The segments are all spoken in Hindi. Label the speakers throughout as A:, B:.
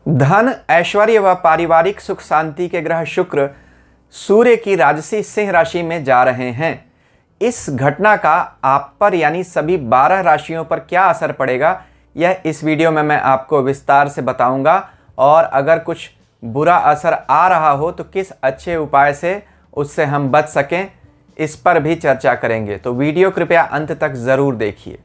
A: धन, ऐश्वर्य व पारिवारिक सुख शांति के ग्रह शुक्र सूर्य की राजसी सिंह राशि में जा रहे हैं। इस घटना का आप पर यानी सभी 12 राशियों पर क्या असर पड़ेगा, यह इस वीडियो में मैं आपको विस्तार से बताऊंगा। और अगर कुछ बुरा असर आ रहा हो तो किस अच्छे उपाय से उससे हम बच सकें, इस पर भी चर्चा करेंगे। तो वीडियो कृपया अंत तक ज़रूर देखिए।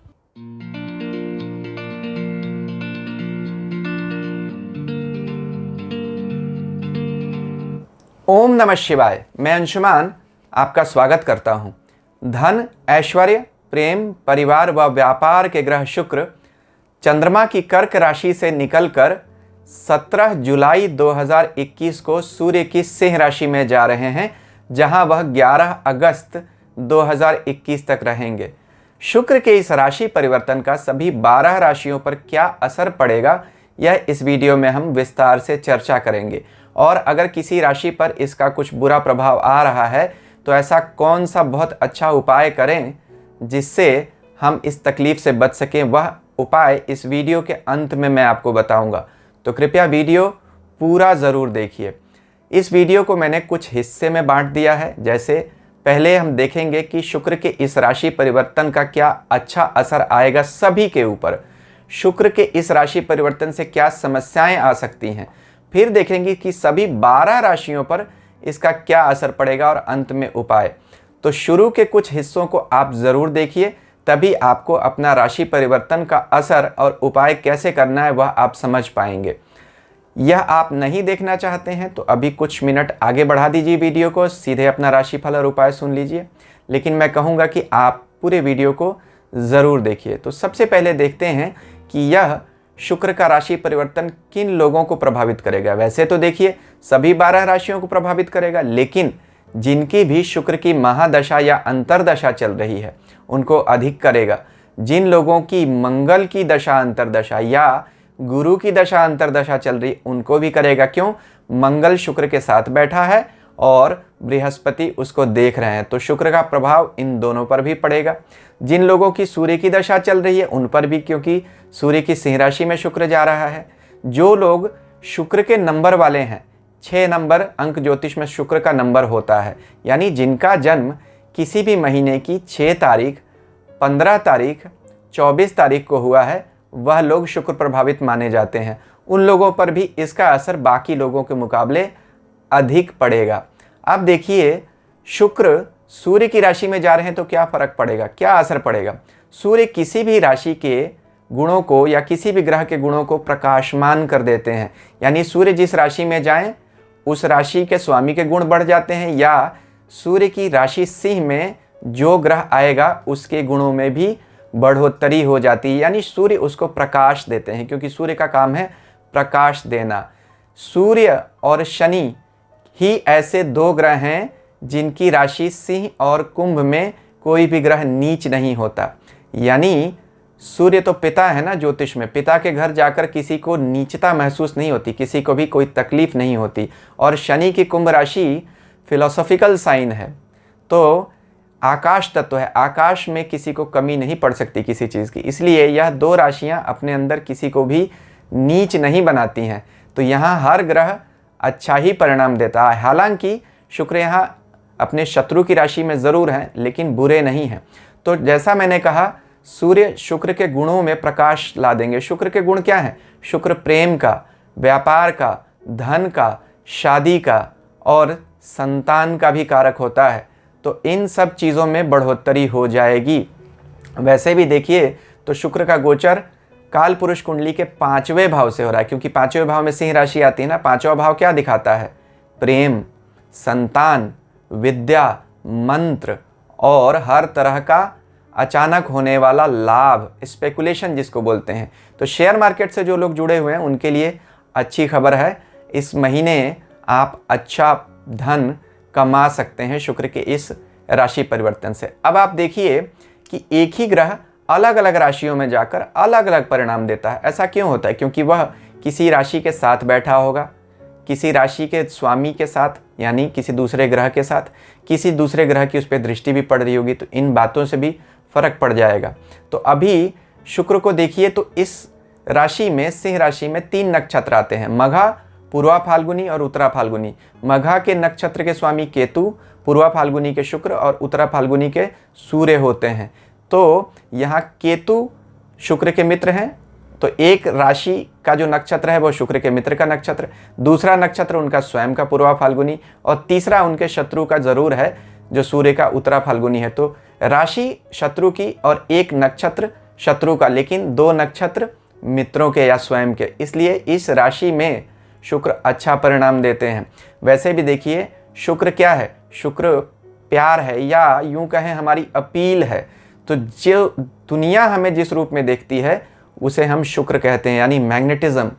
A: ओम नमः शिवाय। मैं अंशुमान आपका स्वागत करता हूं। धन, ऐश्वर्य, प्रेम, परिवार व व्यापार के ग्रह शुक्र चंद्रमा की कर्क राशि से निकलकर 17 जुलाई 2021 को सूर्य की सिंह राशि में जा रहे हैं, जहां वह 11 अगस्त 2021 तक रहेंगे। शुक्र के इस राशि परिवर्तन का सभी 12 राशियों पर क्या असर पड़ेगा, यह इस वीडियो में हम विस्तार से चर्चा करेंगे। और अगर किसी राशि पर इसका कुछ बुरा प्रभाव आ रहा है तो ऐसा कौन सा बहुत अच्छा उपाय करें जिससे हम इस तकलीफ से बच सकें, वह उपाय इस वीडियो के अंत में मैं आपको बताऊंगा। तो कृपया वीडियो पूरा ज़रूर देखिए। इस वीडियो को मैंने कुछ हिस्से में बांट दिया है। जैसे पहले हम देखेंगे कि शुक्र के इस राशि परिवर्तन का क्या अच्छा असर आएगा सभी के ऊपर, शुक्र के इस राशि परिवर्तन से क्या समस्याएं आ सकती हैं। फिर देखेंगे कि सभी 12 राशियों पर इसका क्या असर पड़ेगा और अंत में उपाय। तो शुरू के कुछ हिस्सों को आप ज़रूर देखिए, तभी आपको अपना राशि परिवर्तन का असर और उपाय कैसे करना है वह आप समझ पाएंगे। यह आप नहीं देखना चाहते हैं तो अभी कुछ मिनट आगे बढ़ा दीजिए वीडियो को, सीधे अपना राशिफल और उपाय सुन लीजिए। लेकिन मैं कहूँगा कि आप पूरे वीडियो को ज़रूर देखिए। तो सबसे पहले देखते हैं कि यह शुक्र का राशि परिवर्तन किन लोगों को प्रभावित करेगा। वैसे तो देखिए सभी 12 राशियों को प्रभावित करेगा, लेकिन जिनकी भी शुक्र की महादशा या अंतरदशा चल रही है उनको अधिक करेगा। जिन लोगों की मंगल की दशा अंतरदशा या गुरु की दशा अंतरदशा चल रही उनको भी करेगा। क्यों? मंगल शुक्र के साथ बैठा है और बृहस्पति उसको देख रहे हैं, तो शुक्र का प्रभाव इन दोनों पर भी पड़ेगा। जिन लोगों की सूर्य की दशा चल रही है उन पर भी, क्योंकि सूर्य की सिंह राशि में शुक्र जा रहा है। जो लोग शुक्र के नंबर वाले हैं, 6 नंबर अंक ज्योतिष में शुक्र का नंबर होता है, यानी जिनका जन्म किसी भी महीने की 6 तारीख, 15 तारीख, 24 तारीख को हुआ है, वह लोग शुक्र प्रभावित माने जाते हैं। उन लोगों पर भी इसका असर बाकी लोगों के मुकाबले अधिक पड़ेगा। अब देखिए शुक्र सूर्य की राशि में जा रहे हैं तो क्या फर्क पड़ेगा, क्या असर पड़ेगा। सूर्य किसी भी राशि के गुणों को या किसी भी ग्रह के गुणों को प्रकाशमान कर देते हैं, यानी सूर्य जिस राशि में जाएं उस राशि के स्वामी के गुण बढ़ जाते हैं, या सूर्य की राशि सिंह में जो ग्रह आएगा उसके गुणों में भी बढ़ोतरी हो जाती है, यानी सूर्य उसको प्रकाश देते हैं, क्योंकि सूर्य का काम है प्रकाश देना। सूर्य और शनि ही ऐसे 2 ग्रह हैं जिनकी राशि सिंह और कुंभ में कोई भी ग्रह नीच नहीं होता। यानी सूर्य तो पिता है ना ज्योतिष में, पिता के घर जाकर किसी को नीचता महसूस नहीं होती, किसी को भी कोई तकलीफ नहीं होती। और शनि की कुंभ राशि फिलोसॉफिकल साइन है, तो आकाश तत्व है, आकाश में किसी को कमी नहीं पड़ सकती किसी चीज़ की। इसलिए यह 2 राशियां अपने अंदर किसी को भी नीच नहीं बनाती हैं। तो यहाँ हर ग्रह अच्छा ही परिणाम देता है। हालांकि शुक्र यहाँ अपने शत्रु की राशि में ज़रूर हैं, लेकिन बुरे नहीं हैं। तो जैसा मैंने कहा, सूर्य शुक्र के गुणों में प्रकाश ला देंगे। शुक्र के गुण क्या हैं? शुक्र प्रेम का, व्यापार का, धन का, शादी का और संतान का भी कारक होता है। तो इन सब चीज़ों में बढ़ोतरी हो जाएगी। वैसे भी देखिए तो शुक्र का गोचर काल पुरुष कुंडली के 5वें भाव से हो रहा है, क्योंकि 5वें भाव में सिंह राशि आती है ना। 5वां भाव क्या दिखाता है? प्रेम, संतान, विद्या, मंत्र और हर तरह का अचानक होने वाला लाभ, स्पेकुलेशन जिसको बोलते हैं। तो शेयर मार्केट से जो लोग जुड़े हुए हैं उनके लिए अच्छी खबर है। इस महीने आप अच्छा धन कमा सकते हैं शुक्र के इस राशि परिवर्तन से। अब आप देखिए कि एक ही ग्रह अलग अलग राशियों में जाकर अलग अलग परिणाम देता है। ऐसा क्यों होता है? क्योंकि वह किसी राशि के साथ बैठा होगा, किसी राशि के स्वामी के साथ, यानी किसी दूसरे ग्रह के साथ, किसी दूसरे ग्रह की उस पर दृष्टि भी पड़ रही होगी। तो इन बातों से भी फर्क पड़ जाएगा। तो अभी शुक्र को देखिए तो इस राशि में, सिंह राशि में 3 नक्षत्र आते हैं, मघा, पूर्वा फाल्गुनी और उत्तरा फाल्गुनी। मघा के नक्षत्र के स्वामी केतु, पूर्वा फाल्गुनी के शुक्र और उत्तरा फाल्गुनी के सूर्य होते हैं। तो यहाँ केतु शुक्र के मित्र हैं, तो एक राशि का जो नक्षत्र है वो शुक्र के मित्र का नक्षत्र, दूसरा नक्षत्र उनका स्वयं का पूर्वा फाल्गुनी और तीसरा उनके शत्रु का जरूर है जो सूर्य का उत्तरा फाल्गुनी है। तो राशि शत्रु की और एक नक्षत्र शत्रु का, लेकिन 2 नक्षत्र मित्रों के या स्वयं के, इसलिए इस राशि में शुक्र अच्छा परिणाम देते हैं। वैसे भी देखिए शुक्र क्या है, शुक्र प्यार है या यूं कहें हमारी अपील है। तो जो दुनिया हमें जिस रूप में देखती है उसे हम शुक्र कहते हैं, यानी मैग्नेटिज्म।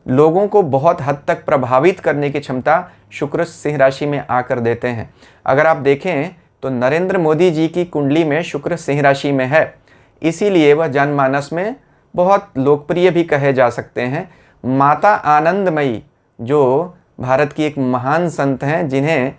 A: लोगों को बहुत हद तक प्रभावित करने की क्षमता शुक्र सिंह राशि में आकर देते हैं। अगर आप देखें तो नरेंद्र मोदी जी की कुंडली में शुक्र सिंह राशि में है, इसीलिए वह जनमानस में बहुत लोकप्रिय भी कहे जा सकते हैं। माता आनंदमयी जो भारत की एक महान संत हैं, जिन्हें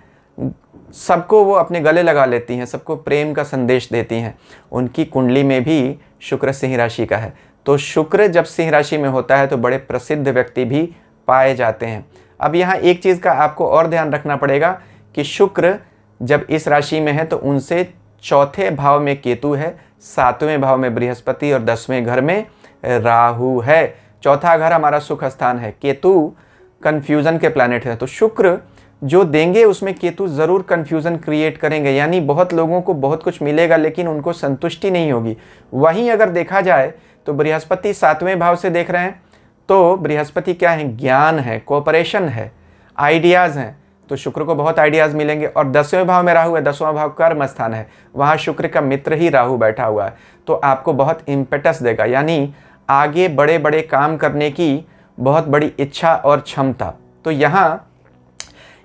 A: सबको वो अपने गले लगा लेती हैं, सबको प्रेम का संदेश देती हैं, उनकी कुंडली में भी शुक्र सिंह राशि का है। तो शुक्र जब सिंह राशि में होता है तो बड़े प्रसिद्ध व्यक्ति भी पाए जाते हैं। अब यहाँ एक चीज़ का आपको और ध्यान रखना पड़ेगा कि शुक्र जब इस राशि में है तो उनसे 4थे भाव में केतु है, 7वें भाव में बृहस्पति और 10वें घर में राहु है। चौथा घर हमारा सुख स्थान है, केतु कन्फ्यूज़न के प्लैनेट है। तो शुक्र जो देंगे उसमें केतु ज़रूर कन्फ्यूज़न क्रिएट करेंगे, यानी बहुत लोगों को बहुत कुछ मिलेगा लेकिन उनको संतुष्टि नहीं होगी। वहीं अगर देखा जाए तो बृहस्पति 7वें भाव से देख रहे हैं, तो बृहस्पति क्या है, ज्ञान है, कोऑपरेशन है, आइडियाज़ हैं, तो शुक्र को बहुत आइडियाज़ मिलेंगे। और 10वें भाव में राहु है, 10वां भाव कर्म स्थान है, वहाँ शुक्र का मित्र ही राहु बैठा हुआ है, तो आपको बहुत इम्पेटस देगा, यानी आगे बड़े बड़े काम करने की बहुत बड़ी इच्छा और क्षमता। तो यहाँ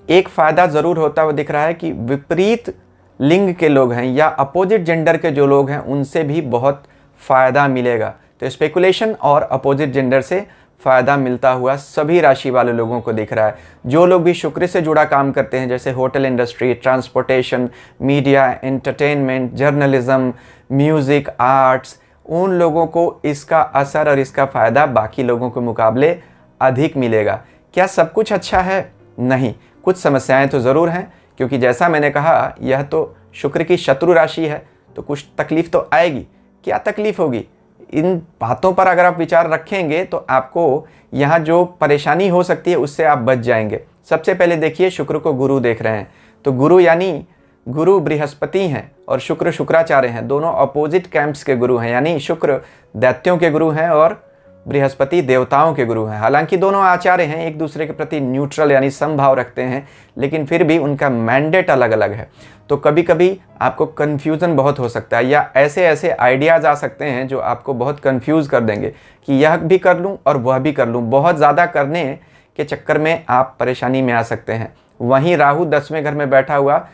A: एक फ़ायदा ज़रूर होता हुआ दिख रहा है कि विपरीत लिंग के लोग हैं या अपोजिट जेंडर के जो लोग हैं उनसे भी बहुत फ़ायदा मिलेगा। तो स्पेकुलेशन और अपोजिट जेंडर से फ़ायदा मिलता हुआ सभी राशि वाले लोगों को दिख रहा है। जो लोग भी शुक्र से जुड़ा काम करते हैं, जैसे hotel industry, transportation, media, entertainment, journalism, music, arts, उन लोगों को इसका असर और इसका फ़ायदा बाकी लोगों के मुकाबले अधिक मिलेगा। क्या सब कुछ अच्छा है? नहीं, कुछ समस्याएं तो ज़रूर हैं, क्योंकि जैसा मैंने कहा यह तो शुक्र की शत्रु राशि है, तो कुछ तकलीफ़ तो आएगी। क्या तकलीफ़ होगी? इन बातों पर अगर आप विचार रखेंगे तो आपको यहाँ जो परेशानी हो सकती है उससे आप बच जाएंगे। सबसे पहले देखिए शुक्र को गुरु देख रहे हैं, तो गुरु यानी गुरु बृहस्पति हैं और शुक्र शुक्राचार्य हैं, दोनों अपोजिट कैंप्स के गुरु हैं, यानी शुक्र दैत्यों के गुरु हैं और बृहस्पति देवताओं के गुरु हैं। हालांकि दोनों आचार्य हैं, एक दूसरे के प्रति न्यूट्रल यानी समभाव रखते हैं, लेकिन फिर भी उनका मैंडेट अलग अलग है। तो कभी कभी आपको कन्फ्यूज़न बहुत हो सकता है या ऐसे ऐसे आइडियाज़ आ सकते हैं जो आपको बहुत कन्फ्यूज़ कर देंगे कि यह भी कर लूँ और वह भी कर लूँ। बहुत ज़्यादा करने के चक्कर में आप परेशानी में आ सकते हैं। वहीं राहु 10वें घर में बैठा हुआ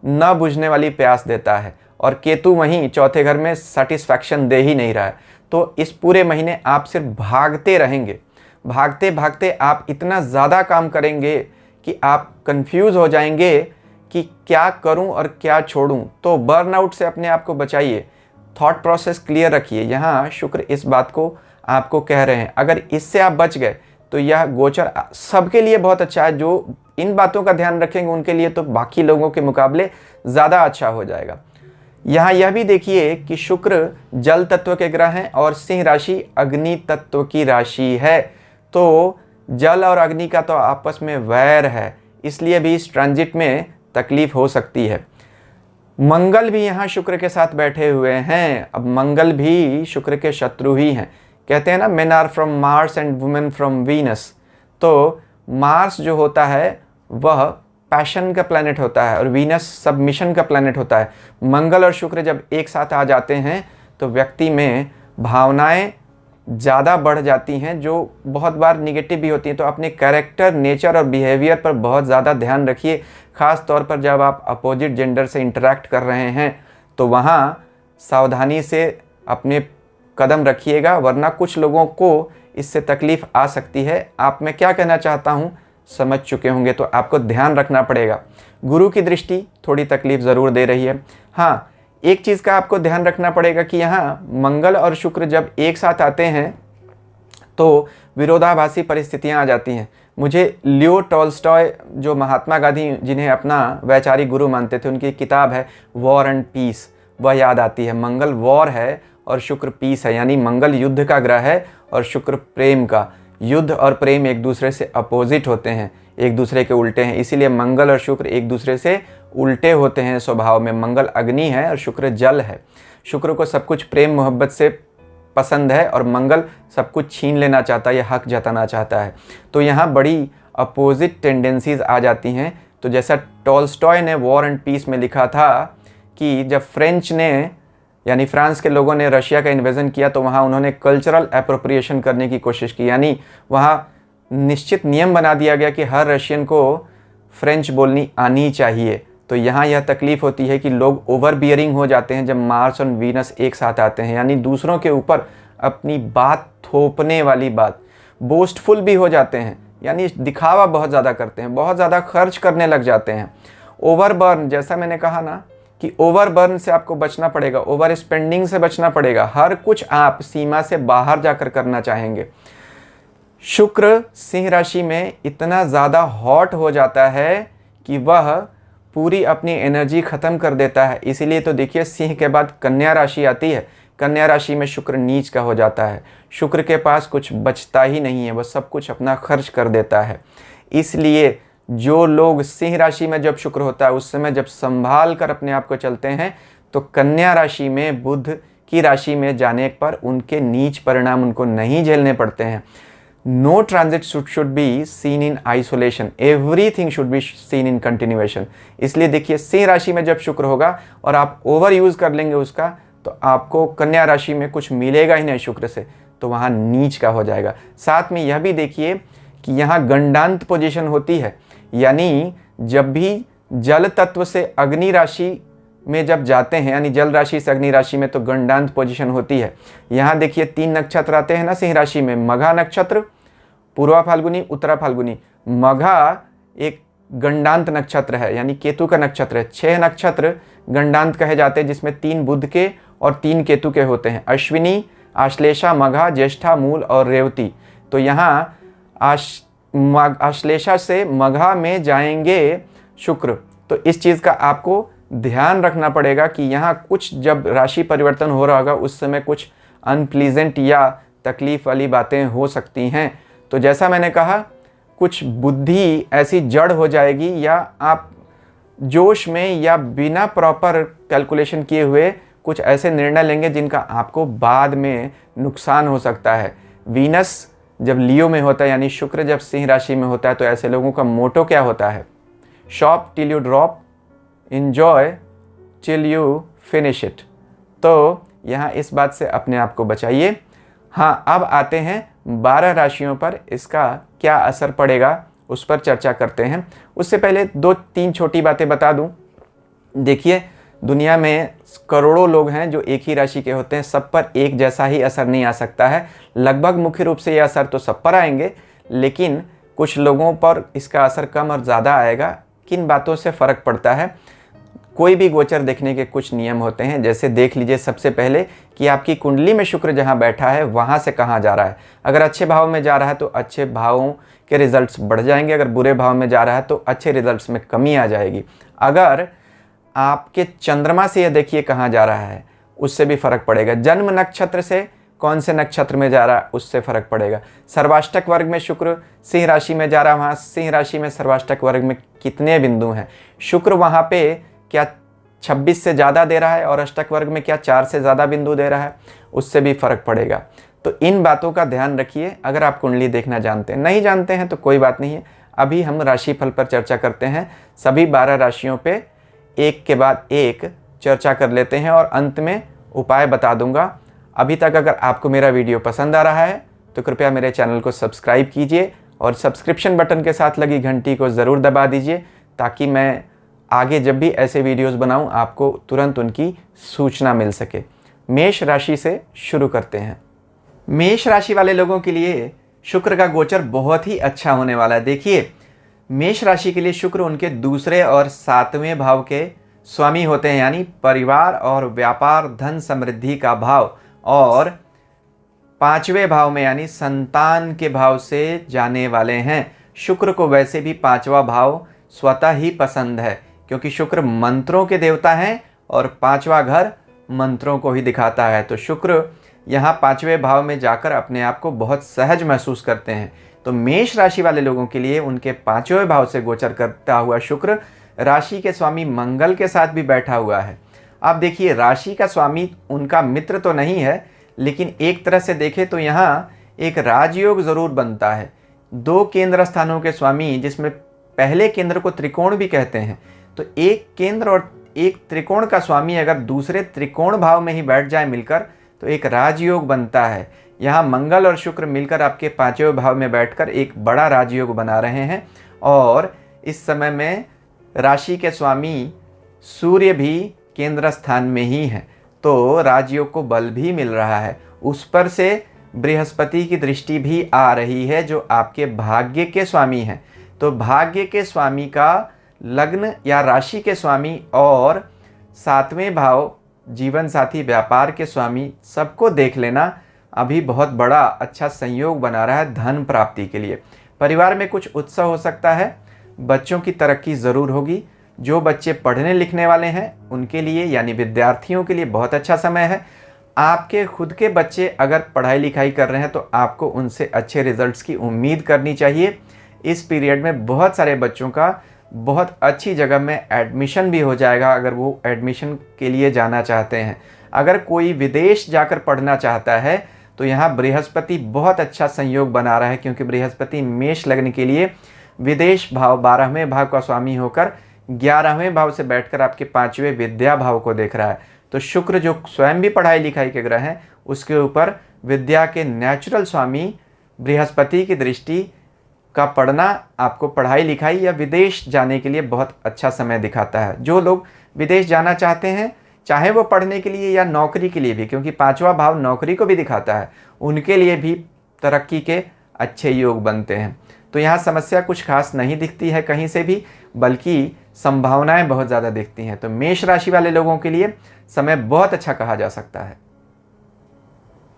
A: न बुझने वाली प्यास देता है और केतु वहीं 4थे घर में सेटिस्फैक्शन दे ही नहीं रहा है। तो इस पूरे महीने आप सिर्फ भागते रहेंगे, भागते भागते आप इतना ज़्यादा काम करेंगे कि आप कंफ्यूज हो जाएंगे कि क्या करूं और क्या छोड़ूं। तो बर्नआउट से अपने आप को बचाइए, थॉट प्रोसेस क्लियर रखिए। यहाँ शुक्र इस बात को आपको कह रहे हैं, अगर इससे आप बच गए तो यह गोचर सबके लिए बहुत अच्छा है। जो इन बातों का ध्यान रखेंगे उनके लिए तो बाकी लोगों के मुकाबले ज़्यादा अच्छा हो जाएगा। यहाँ यह भी देखिए कि शुक्र जल तत्व के ग्रह हैं और सिंह राशि अग्नि तत्व की राशि है, तो जल और अग्नि का तो आपस में वैर है, इसलिए भी इस ट्रांजिट में तकलीफ हो सकती है। मंगल भी यहाँ शुक्र के साथ बैठे हुए हैं। अब मंगल भी शुक्र के शत्रु ही हैं। कहते हैं ना, men are from Mars and women from Venus. तो मार्स जो होता है वह पैशन का प्लैनेट होता है और वीनस सबमिशन का प्लैनेट होता है। मंगल और शुक्र जब एक साथ आ जाते हैं तो व्यक्ति में भावनाएं ज़्यादा बढ़ जाती हैं, जो बहुत बार निगेटिव भी होती हैं। तो अपने कैरेक्टर, नेचर और बिहेवियर पर बहुत ज़्यादा ध्यान रखिए, ख़ास तौर पर जब आप अपोजिट जेंडर से इंटरेक्ट कर रहे हैं तो वहाँ सावधानी से अपने कदम रखिएगा, वरना कुछ लोगों को इससे तकलीफ़ आ सकती है। आप मैं क्या कहना चाहता हूँ समझ चुके होंगे, तो आपको ध्यान रखना पड़ेगा। गुरु की दृष्टि थोड़ी तकलीफ़ ज़रूर दे रही है। हाँ, एक चीज़ का आपको ध्यान रखना पड़ेगा कि यहाँ मंगल और शुक्र जब एक साथ आते हैं तो विरोधाभासी परिस्थितियां आ जाती हैं। मुझे लियो टॉल्स्टॉय, जो महात्मा गांधी जिन्हें अपना वैचारिक गुरु मानते थे, उनकी किताब है वॉर एंड पीस, वह याद आती है। मंगल वॉर है और शुक्र पीस है, यानी मंगल युद्ध का ग्रह है और शुक्र प्रेम का। युद्ध और प्रेम एक दूसरे से अपोजिट होते हैं, एक दूसरे के उल्टे हैं, इसीलिए मंगल और शुक्र एक दूसरे से उल्टे होते हैं स्वभाव में। मंगल अग्नि है और शुक्र जल है। शुक्र को सब कुछ प्रेम मोहब्बत से पसंद है और मंगल सब कुछ छीन लेना चाहता है या हक जताना चाहता है। तो यहाँ बड़ी अपोजिट टेंडेंसीज आ जाती हैं। तो जैसा टॉल्स्टॉय ने वॉर एंड पीस में लिखा था कि जब फ्रेंच ने, यानी फ्रांस के लोगों ने रशिया का इन्वेजन किया, तो वहाँ उन्होंने कल्चरल एप्रोप्रिएशन करने की कोशिश की, यानी वहाँ निश्चित नियम बना दिया गया कि हर रशियन को फ्रेंच बोलनी आनी चाहिए। तो यहाँ यह तकलीफ होती है कि लोग ओवर बियरिंग हो जाते हैं जब मार्स और वीनस एक साथ आते हैं, यानी दूसरों के ऊपर अपनी बात थोपने वाली बात, बोस्टफुल भी हो जाते हैं, यानी दिखावा बहुत ज़्यादा करते हैं, बहुत ज़्यादा खर्च करने लग जाते हैं। ओवरबर्न, जैसा मैंने कहा ना कि ओवरबर्न से आपको बचना पड़ेगा, ओवर स्पेंडिंग से बचना पड़ेगा। हर कुछ आप सीमा से बाहर जाकर करना चाहेंगे। शुक्र सिंह राशि में इतना ज़्यादा हॉट हो जाता है कि वह पूरी अपनी एनर्जी ख़त्म कर देता है। इसीलिए तो देखिए सिंह के बाद कन्या राशि आती है। कन्या राशि में शुक्र नीच का हो जाता है। शुक्र के पास कुछ बचता ही नहीं है, वह सब कुछ अपना खर्च कर देता है। इसलिए जो लोग सिंह राशि में जब शुक्र होता है उस समय जब संभाल कर अपने आप को चलते हैं, तो कन्या राशि में बुध की राशि में जाने पर उनके नीच परिणाम उनको नहीं झेलने पड़ते हैं। No transit should be seen in isolation. Everything should be seen in continuation. इसलिए देखिए सिंह राशि में जब शुक्र होगा और आप ओवर यूज़ कर लेंगे उसका, तो आपको कन्या राशि में कुछ मिलेगा ही नहीं शुक्र से, तो वहाँ नीच का हो जाएगा। साथ में यह भी देखिए कि यहाँ गंडांत पोजीशन होती है, यानी जब भी जल तत्व से अग्नि राशि में जब जाते हैं, यानी जल राशि से अग्नि राशि में, तो गंडांत पोजीशन होती है। यहाँ देखिए 3 नक्षत्र आते हैं ना सिंह राशि में, मघा नक्षत्र, पूर्वा फाल्गुनी, उत्तरा फाल्गुनी। मघा एक गंडांत नक्षत्र है, यानी केतु का नक्षत्र है। 6 नक्षत्र गंडांत कहे जाते हैं, जिसमें 3 बुध के और 3 केतु के होते हैं, अश्विनी, आश्लेषा, मघा, ज्येष्ठा, मूल और रेवती। तो यहाँ आश्लेषा से मघा में जाएंगे शुक्र। तो इस चीज़ का आपको ध्यान रखना पड़ेगा कि यहाँ कुछ जब राशि परिवर्तन हो रहा होगा उस समय कुछ अनप्लीजेंट या तकलीफ वाली बातें हो सकती हैं। तो जैसा मैंने कहा, कुछ बुद्धि ऐसी जड़ हो जाएगी या आप जोश में या बिना प्रॉपर कैलकुलेशन किए हुए कुछ ऐसे निर्णय लेंगे जिनका आपको बाद में नुकसान हो सकता है। वीनस जब लियो में होता है, यानी शुक्र जब सिंह राशि में होता है, तो ऐसे लोगों का मोटो क्या होता है? Shop till you drop, enjoy till you finish it। तो यहाँ इस बात से अपने आप को बचाइए। हाँ, अब आते हैं 12 राशियों पर, इसका क्या असर पड़ेगा उस पर चर्चा करते हैं। उससे पहले 2-3 छोटी बातें बता दूं। देखिए दुनिया में करोड़ों लोग हैं जो एक ही राशि के होते हैं, सब पर एक जैसा ही असर नहीं आ सकता है। लगभग मुख्य रूप से ये असर तो सब पर आएंगे, लेकिन कुछ लोगों पर इसका असर कम और ज़्यादा आएगा। किन बातों से फ़र्क पड़ता है? कोई भी गोचर देखने के कुछ नियम होते हैं। जैसे देख लीजिए सबसे पहले कि आपकी कुंडली में शुक्र जहाँ बैठा है वहाँ से कहाँ जा रहा है। अगर अच्छे भाव में जा रहा है तो अच्छे भावों के रिजल्ट्स बढ़ जाएंगे, अगर बुरे भाव में जा रहा है तो अच्छे रिजल्ट्स में कमी आ जाएगी। अगर आपके चंद्रमा से यह देखिए कहाँ जा रहा है, उससे भी फर्क पड़ेगा। जन्म नक्षत्र से कौन से नक्षत्र में जा रहा है उससे फर्क पड़ेगा। सर्वाष्टक वर्ग में शुक्र सिंह राशि में जा रहा है, वहाँ सिंह राशि में सर्वाष्टक वर्ग में कितने बिंदु हैं, शुक्र वहाँ पे क्या 26 से ज़्यादा दे रहा है और अष्टक वर्ग में क्या 4 से ज़्यादा बिंदु दे रहा है, उससे भी फर्क पड़ेगा। तो इन बातों का ध्यान रखिए अगर आप कुंडली देखना जानते हैं। नहीं जानते हैं तो कोई बात नहीं है, अभी हम राशिफल पर चर्चा करते हैं। सभी 12 राशियों पे एक के बाद एक चर्चा कर लेते हैं और अंत में उपाय बता दूंगा। अभी तक अगर आपको मेरा वीडियो पसंद आ रहा है तो कृपया मेरे चैनल को सब्सक्राइब कीजिए और सब्सक्रिप्शन बटन के साथ लगी घंटी को ज़रूर दबा दीजिए, ताकि मैं आगे जब भी ऐसे वीडियोस बनाऊं आपको तुरंत उनकी सूचना मिल सके। मेष राशि से शुरू करते हैं। मेष राशि वाले लोगों के लिए शुक्र का गोचर बहुत ही अच्छा होने वाला है। देखिए मेष राशि के लिए शुक्र उनके दूसरे और 7वें भाव के स्वामी होते हैं, यानी परिवार और व्यापार, धन समृद्धि का भाव। और 5वें भाव में यानी संतान के भाव से जाने वाले हैं। शुक्र को वैसे भी 5वां भाव स्वतः ही पसंद है, क्योंकि शुक्र मंत्रों के देवता हैं और 5वां घर मंत्रों को ही दिखाता है। तो शुक्र यहाँ 5वें भाव में जाकर अपने आप को बहुत सहज महसूस करते हैं। तो मेष राशि वाले लोगों के लिए उनके 5वें भाव से गोचर करता हुआ शुक्र राशि के स्वामी मंगल के साथ भी बैठा हुआ है। आप देखिए, राशि का स्वामी उनका मित्र तो नहीं है, लेकिन एक तरह से देखें तो यहाँ एक राजयोग जरूर बनता है। 2 केंद्र स्थानों के स्वामी, जिसमें पहले केंद्र को त्रिकोण भी कहते हैं, तो एक केंद्र और एक त्रिकोण का स्वामी अगर दूसरे त्रिकोण भाव में ही बैठ जाए मिलकर, तो एक राजयोग बनता है। यहाँ मंगल और शुक्र मिलकर आपके 5वें भाव में बैठकर एक बड़ा राजयोग बना रहे हैं। और इस समय में राशि के स्वामी सूर्य भी केंद्र स्थान में ही है, तो राजयोग को बल भी मिल रहा है। उस पर से बृहस्पति की दृष्टि भी आ रही है, जो आपके भाग्य के स्वामी हैं। तो भाग्य के स्वामी का लग्न या राशि के स्वामी और 7वें भाव जीवन साथी व्यापार के स्वामी सबको देख लेना अभी बहुत बड़ा अच्छा संयोग बना रहा है धन प्राप्ति के लिए। परिवार में कुछ उत्सव हो सकता है, बच्चों की तरक्की ज़रूर होगी। जो बच्चे पढ़ने लिखने वाले हैं उनके लिए यानी विद्यार्थियों के लिए बहुत अच्छा समय है। आपके खुद के बच्चे अगर पढ़ाई लिखाई कर रहे हैं तो आपको उनसे अच्छे रिजल्ट्स की उम्मीद करनी चाहिए। इस पीरियड में बहुत सारे बच्चों का बहुत अच्छी जगह में एडमिशन भी हो जाएगा, अगर वो एडमिशन के लिए जाना चाहते हैं। अगर कोई विदेश जाकर पढ़ना चाहता है तो यहाँ बृहस्पति बहुत अच्छा संयोग बना रहा है, क्योंकि बृहस्पति मेष लग्न के लिए विदेश भाव 12वें भाव का स्वामी होकर 11वें भाव से बैठकर आपके 5वें विद्या भाव को देख रहा है। तो शुक्र जो स्वयं भी पढ़ाई लिखाई के ग्रह हैं, उसके ऊपर विद्या के नेचुरल स्वामी बृहस्पति की दृष्टि का पढ़ना आपको पढ़ाई लिखाई या विदेश जाने के लिए बहुत अच्छा समय दिखाता है। जो लोग विदेश जाना चाहते हैं, चाहे वो पढ़ने के लिए या नौकरी के लिए भी, क्योंकि 5वां भाव नौकरी को भी दिखाता है, उनके लिए भी तरक्की के अच्छे योग बनते हैं। तो यहाँ समस्या कुछ खास नहीं दिखती है कहीं से भी, बल्कि संभावनाएं बहुत ज़्यादा दिखती हैं। तो मेष राशि वाले लोगों के लिए समय बहुत अच्छा कहा जा सकता है।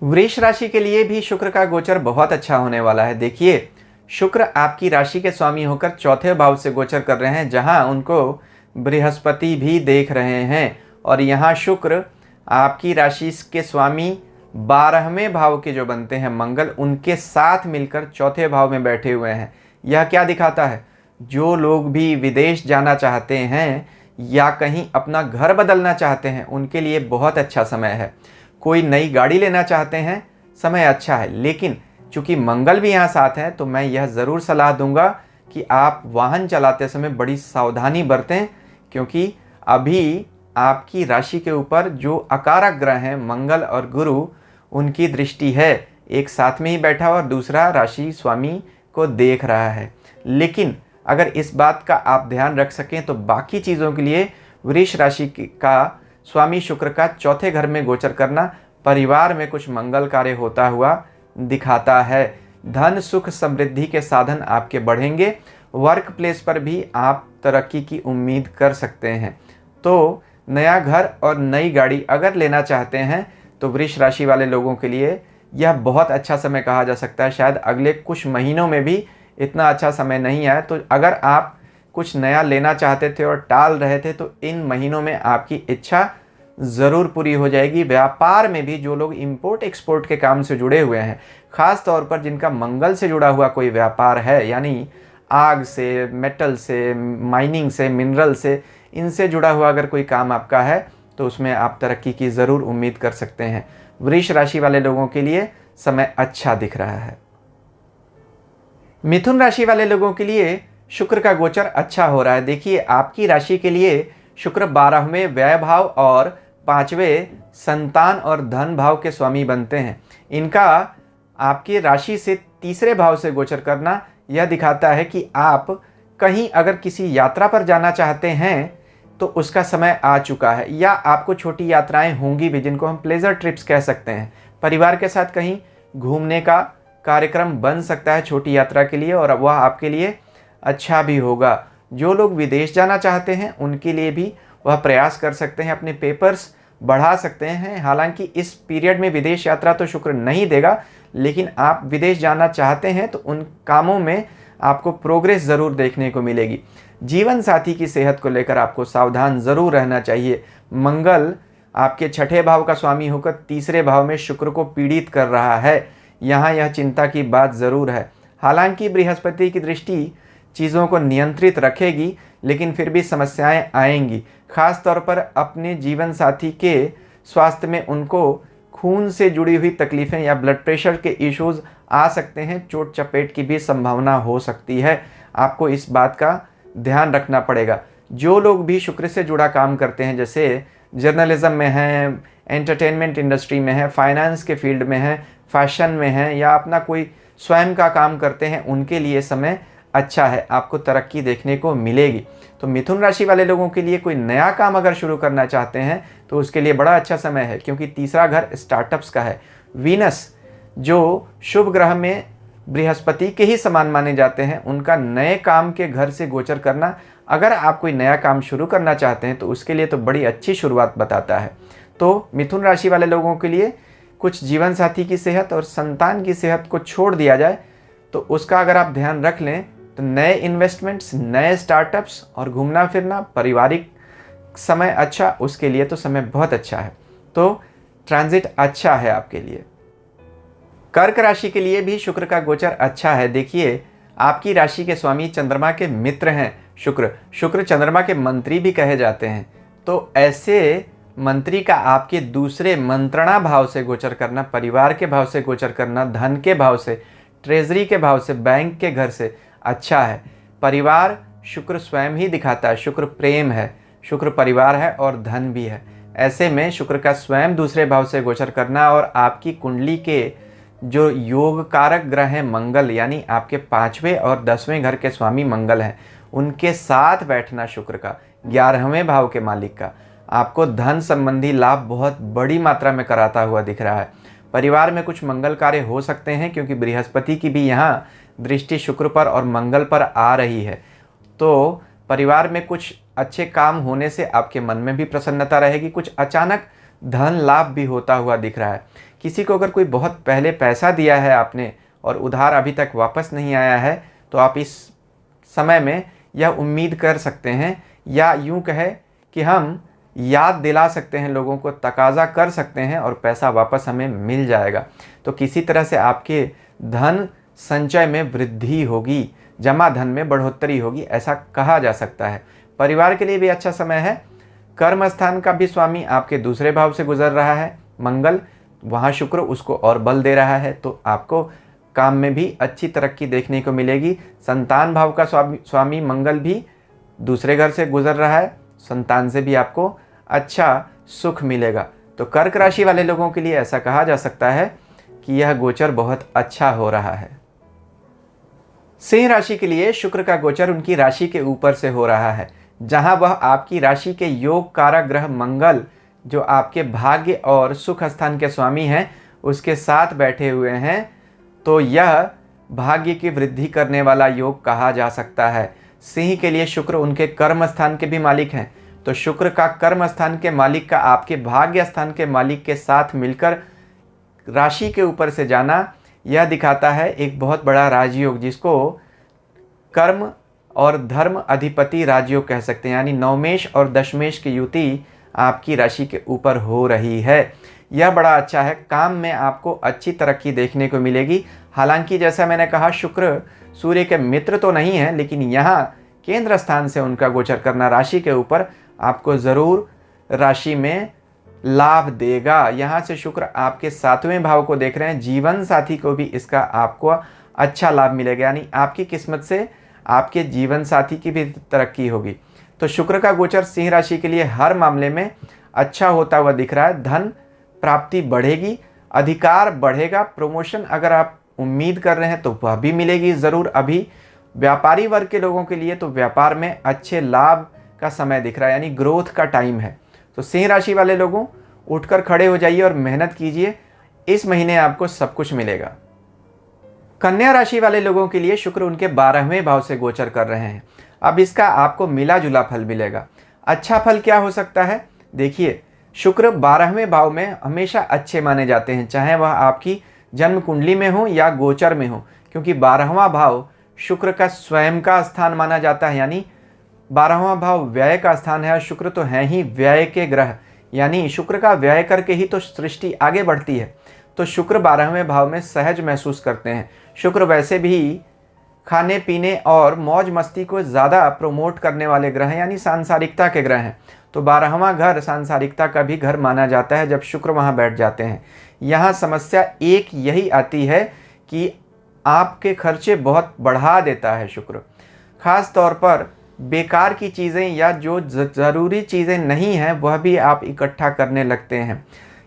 A: वृष राशि के लिए भी शुक्र का गोचर बहुत अच्छा होने वाला है। देखिए, शुक्र आपकी राशि के स्वामी होकर 4थे भाव से गोचर कर रहे हैं, जहां उनको बृहस्पति भी देख रहे हैं। और यहाँ शुक्र आपकी राशि के स्वामी 12वें भाव के जो बनते हैं मंगल, उनके साथ मिलकर 4थे भाव में बैठे हुए हैं। यह क्या दिखाता है? जो लोग भी विदेश जाना चाहते हैं या कहीं अपना घर बदलना चाहते हैं, उनके लिए बहुत अच्छा समय है। कोई नई गाड़ी लेना चाहते हैं, समय अच्छा है। लेकिन चूंकि मंगल भी यहाँ साथ है, तो मैं यह ज़रूर सलाह दूंगा कि आप वाहन चलाते समय बड़ी सावधानी बरतें, क्योंकि अभी आपकी राशि के ऊपर जो अकारक ग्रह हैं मंगल और गुरु, उनकी दृष्टि है। एक साथ में ही बैठा और दूसरा राशि स्वामी को देख रहा है। लेकिन अगर इस बात का आप ध्यान रख सकें तो बाकी चीज़ों के लिए वृष राशि का स्वामी शुक्र का 4थे घर में गोचर करना परिवार में कुछ मंगल कार्य होता हुआ दिखाता है। धन सुख समृद्धि के साधन आपके बढ़ेंगे। वर्क प्लेस पर भी आप तरक्की की उम्मीद कर सकते हैं। तो नया घर और नई गाड़ी अगर लेना चाहते हैं तो वृष राशि वाले लोगों के लिए यह बहुत अच्छा समय कहा जा सकता है। शायद अगले कुछ महीनों में भी इतना अच्छा समय नहीं आया। तो अगर आप कुछ नया लेना चाहते थे और टाल रहे थे, तो इन महीनों में आपकी इच्छा ज़रूर पूरी हो जाएगी। व्यापार में भी जो लोग इंपोर्ट एक्सपोर्ट के काम से जुड़े हुए हैं, ख़ास तौर पर जिनका मंगल से जुड़ा हुआ कोई व्यापार है, यानी आग से, मेटल से, माइनिंग से, मिनरल से, इनसे जुड़ा हुआ अगर कोई काम आपका है, तो उसमें आप तरक्की की ज़रूर उम्मीद कर सकते हैं। वृष राशि वाले लोगों के लिए समय अच्छा दिख रहा है। मिथुन राशि वाले लोगों के लिए शुक्र का गोचर अच्छा हो रहा है। देखिए, आपकी राशि के लिए शुक्र 12वें व्यय भाव और 5वें संतान और धन भाव के स्वामी बनते हैं। इनका आपकी राशि से 3रे भाव से गोचर करना यह दिखाता है कि आप कहीं अगर किसी यात्रा पर जाना चाहते हैं तो उसका समय आ चुका है, या आपको छोटी यात्राएं होंगी भी, जिनको हम प्लेजर ट्रिप्स कह सकते हैं। परिवार के साथ कहीं घूमने का कार्यक्रम बन सकता है छोटी यात्रा के लिए, और वह आपके लिए अच्छा भी होगा। जो लोग विदेश जाना चाहते हैं उनके लिए भी वह प्रयास कर सकते हैं। अपने पेपर्स बढ़ा सकते हैं। हालांकि इस पीरियड में विदेश यात्रा तो शुक्र नहीं देगा, लेकिन आप विदेश जाना चाहते हैं तो उन कामों में आपको प्रोग्रेस ज़रूर देखने को मिलेगी। जीवन साथी की सेहत को लेकर आपको सावधान ज़रूर रहना चाहिए। मंगल आपके छठे भाव का स्वामी होकर तीसरे भाव में शुक्र को पीड़ित कर रहा है, यहाँ यह चिंता की बात ज़रूर है। हालांकि बृहस्पति की दृष्टि चीज़ों को नियंत्रित रखेगी, लेकिन फिर भी समस्याएं आएंगी। खास तौर पर अपने जीवन साथी के स्वास्थ्य में उनको खून से जुड़ी हुई तकलीफ़ें या ब्लड प्रेशर के इश्यूज़ आ सकते हैं। चोट चपेट की भी संभावना हो सकती है, आपको इस बात का ध्यान रखना पड़ेगा। जो लोग भी शुक्र से जुड़ा काम करते हैं, जैसे जर्नलिज्म में हैं, एंटरटेनमेंट इंडस्ट्री में है, फाइनेंस के फील्ड में है, फैशन में है, या अपना कोई स्वयं का काम करते हैं, उनके लिए समय अच्छा है, आपको तरक्की देखने को मिलेगी। तो मिथुन राशि वाले लोगों के लिए कोई नया काम अगर शुरू करना चाहते हैं तो उसके लिए बड़ा अच्छा समय है, क्योंकि तीसरा घर स्टार्टअप्स का है। वीनस जो शुभ ग्रह में बृहस्पति के ही समान माने जाते हैं, उनका नए काम के घर से गोचर करना, अगर आप कोई नया काम शुरू करना चाहते हैं तो उसके लिए तो बड़ी अच्छी शुरुआत बताता है। तो मिथुन राशि वाले लोगों के लिए कुछ जीवन साथी की सेहत और संतान की सेहत को छोड़ दिया जाए तो उसका अगर आप ध्यान रख लें तो नए इन्वेस्टमेंट्स, नए स्टार्टअप्स और घूमना फिरना, पारिवारिक समय अच्छा, उसके लिए तो समय बहुत अच्छा है। तो ट्रांजिट अच्छा है आपके लिए। कर्क राशि के लिए भी शुक्र का गोचर अच्छा है। देखिए, आपकी राशि के स्वामी चंद्रमा के मित्र हैं शुक्र चंद्रमा के मंत्री भी कहे जाते हैं। तो ऐसे मंत्री का आपके दूसरे मंत्रणा भाव से गोचर करना, परिवार के भाव से गोचर करना, धन के भाव से, ट्रेजरी के भाव से, बैंक के घर से अच्छा है। परिवार शुक्र स्वयं ही दिखाता है, शुक्र प्रेम है, शुक्र परिवार है और धन भी है। ऐसे में शुक्र का स्वयं दूसरे भाव से गोचर करना और आपकी कुंडली के जो योग कारक ग्रह हैं मंगल, यानी आपके 5वें और 10वें घर के स्वामी मंगल हैं, उनके साथ बैठना शुक्र का 11वें भाव के मालिक का आपको धन संबंधी लाभ बहुत बड़ी मात्रा में कराता हुआ दिख रहा है। परिवार में कुछ मंगल कार्य हो सकते हैं, क्योंकि बृहस्पति की भी यहाँ दृष्टि शुक्र पर और मंगल पर आ रही है। तो परिवार में कुछ अच्छे काम होने से आपके मन में भी प्रसन्नता रहेगी। कुछ अचानक धन लाभ भी होता हुआ दिख रहा है। किसी को अगर कोई बहुत पहले पैसा दिया है आपने और उधार अभी तक वापस नहीं आया है, तो आप इस समय में यह उम्मीद कर सकते हैं, या यूं कहे कि हम याद दिला सकते हैं लोगों को, तकाजा कर सकते हैं और पैसा वापस हमें मिल जाएगा। तो किसी तरह से आपके धन संचय में वृद्धि होगी, जमा धन में बढ़ोतरी होगी, ऐसा कहा जा सकता है। परिवार के लिए भी अच्छा समय है। कर्म स्थान का भी स्वामी आपके दूसरे भाव से गुजर रहा है मंगल, वहाँ शुक्र उसको और बल दे रहा है, तो आपको काम में भी अच्छी तरक्की देखने को मिलेगी। संतान भाव का स्वामी मंगल भी दूसरे घर से गुजर रहा है, संतान से भी आपको अच्छा सुख मिलेगा। तो कर्क राशि वाले लोगों के लिए ऐसा कहा जा सकता है कि यह गोचर बहुत अच्छा हो रहा है। सिंह राशि के लिए शुक्र का गोचर उनकी राशि के ऊपर से हो रहा है, जहां वह आपकी राशि के योग कारक ग्रह मंगल, जो आपके भाग्य और सुख स्थान के स्वामी हैं, उसके साथ बैठे हुए हैं। तो यह भाग्य की वृद्धि करने वाला योग कहा जा सकता है। सिंह के लिए शुक्र उनके कर्म स्थान के भी मालिक हैं, तो शुक्र का कर्म स्थान के मालिक का आपके भाग्य स्थान के मालिक के साथ मिलकर राशि के ऊपर से जाना, यह दिखाता है एक बहुत बड़ा राजयोग, जिसको कर्म और धर्म अधिपति राजयोग कह सकते हैं। यानी नवमेश और दशमेश की युति आपकी राशि के ऊपर हो रही है। यह बड़ा अच्छा है। काम में आपको अच्छी तरक्की देखने को मिलेगी। हालांकि जैसा मैंने कहा, शुक्र सूर्य के मित्र तो नहीं है, लेकिन यहाँ केंद्र स्थान से उनका गोचर करना राशि के ऊपर आपको ज़रूर राशि में लाभ देगा। यहाँ से शुक्र आपके 7वें भाव को देख रहे हैं, जीवन साथी को भी इसका आपको अच्छा लाभ मिलेगा। यानी आपकी किस्मत से आपके जीवन साथी की भी तरक्की होगी। तो शुक्र का गोचर सिंह राशि के लिए हर मामले में अच्छा होता हुआ दिख रहा है। धन प्राप्ति बढ़ेगी, अधिकार बढ़ेगा, प्रमोशन अगर आप उम्मीद कर रहे हैं तो वह भी मिलेगी ज़रूर। अभी व्यापारी वर्ग के लोगों के लिए तो व्यापार में अच्छे लाभ का समय दिख रहा है, यानी ग्रोथ का टाइम है। तो सिंह राशि वाले लोगों, उठकर खड़े हो जाइए और मेहनत कीजिए, इस महीने आपको सब कुछ मिलेगा। कन्या राशि वाले लोगों के लिए शुक्र उनके 12वें भाव से गोचर कर रहे हैं। अब इसका आपको मिला जुला फल मिलेगा। अच्छा फल क्या हो सकता है? देखिए, शुक्र 12वें भाव में हमेशा अच्छे माने जाते हैं, चाहे वह आपकी जन्म कुंडली में हो या गोचर में हो, क्योंकि 12वां भाव शुक्र का स्वयं का स्थान माना जाता है, यानी 12वां भाव व्यय का स्थान है और शुक्र तो है ही व्यय के ग्रह, यानी शुक्र का व्यय करके ही तो सृष्टि आगे बढ़ती है। तो शुक्र 12वें भाव में सहज महसूस करते हैं। शुक्र वैसे भी खाने पीने और मौज मस्ती को ज़्यादा प्रमोट करने वाले ग्रह हैं, यानी सांसारिकता के ग्रह हैं। तो 12वां घर सांसारिकता का भी घर माना जाता है जब शुक्र वहाँ बैठ जाते हैं। यहाँ समस्या एक यही आती है कि आपके खर्चे बहुत बढ़ा देता है शुक्र, खास तौर पर बेकार की चीज़ें या जो ज़रूरी चीज़ें नहीं हैं वह भी आप इकट्ठा करने लगते हैं।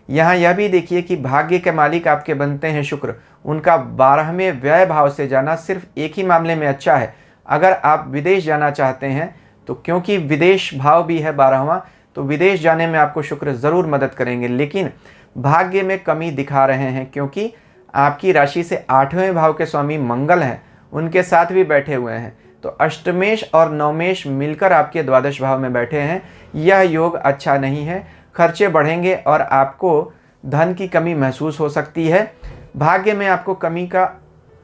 A: यहाँ यह भी देखिए कि भाग्य के मालिक आपके बनते हैं शुक्र, उनका 12वें व्यय भाव से जाना सिर्फ एक ही मामले में अच्छा है, अगर आप विदेश जाना चाहते हैं तो, क्योंकि विदेश भाव भी है 12वां, तो विदेश जाने में आपको शुक्र ज़रूर मदद करेंगे। लेकिन भाग्य में कमी दिखा रहे हैं, क्योंकि आपकी राशि से 8वें भाव के स्वामी मंगल हैं, उनके साथ भी बैठे हुए हैं। तो अष्टमेश और नवमेश मिलकर आपके द्वादश भाव में बैठे हैं। यह योग अच्छा नहीं है, खर्चे बढ़ेंगे और आपको धन की कमी महसूस हो सकती है। भाग्य में आपको कमी का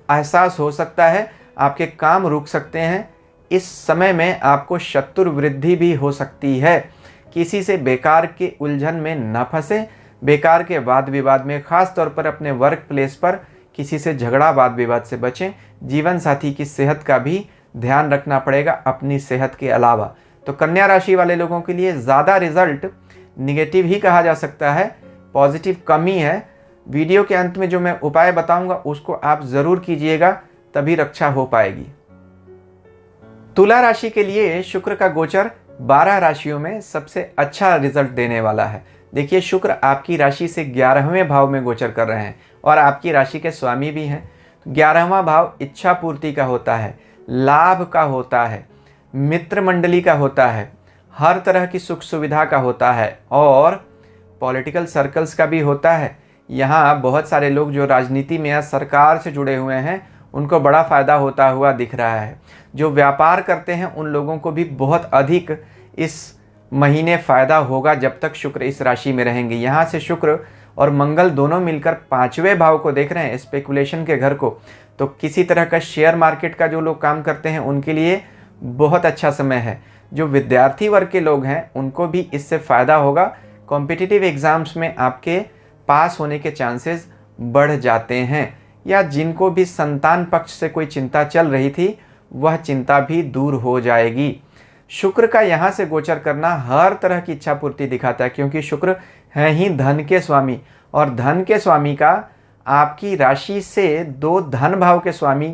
A: एहसास हो सकता है, आपके काम रुक सकते हैं। इस समय में आपको शत्रु वृद्धि भी हो सकती है। किसी से बेकार के उलझन में न फंसे, बेकार के वाद विवाद में, खास तौर पर अपने वर्क प्लेस पर किसी से झगड़ा वाद विवाद से बचें। जीवन साथी की सेहत का भी ध्यान रखना पड़ेगा अपनी सेहत के अलावा। तो कन्या राशि वाले लोगों के लिए ज़्यादा रिजल्ट निगेटिव ही कहा जा सकता है, पॉजिटिव कम ही है। वीडियो के अंत में जो मैं उपाय बताऊंगा उसको आप ज़रूर कीजिएगा, तभी रक्षा हो पाएगी। तुला राशि के लिए शुक्र का गोचर 12 राशियों में सबसे अच्छा रिजल्ट देने वाला है। देखिए, शुक्र आपकी राशि से 11वें भाव में गोचर कर रहे हैं और आपकी राशि के स्वामी भी हैं। 11वां भाव इच्छा पूर्ति का होता है, लाभ का होता है, मित्र मंडली का होता है, हर तरह की सुख सुविधा का होता है और पॉलिटिकल सर्कल्स का भी होता है। यहाँ बहुत सारे लोग जो राजनीति में या सरकार से जुड़े हुए हैं उनको बड़ा फ़ायदा होता हुआ दिख रहा है। जो व्यापार करते हैं उन लोगों को भी बहुत अधिक इस महीने फ़ायदा होगा जब तक शुक्र इस राशि में रहेंगे। यहाँ से शुक्र और मंगल दोनों मिलकर 5वें भाव को देख रहे हैं, स्पेकुलेशन के घर को। तो किसी तरह का शेयर मार्केट का जो लोग काम करते हैं उनके लिए बहुत अच्छा समय है। जो विद्यार्थी वर्ग के लोग हैं उनको भी इससे फ़ायदा होगा। कॉम्पिटिटिव एग्ज़ाम्स में आपके पास होने के चांसेस बढ़ जाते हैं, या जिनको भी संतान पक्ष से कोई चिंता चल रही थी वह चिंता भी दूर हो जाएगी। शुक्र का यहाँ से गोचर करना हर तरह की इच्छा पूर्ति दिखाता है, क्योंकि शुक्र है ही धन के स्वामी और धन के स्वामी का आपकी राशि से 2 धन भाव के स्वामी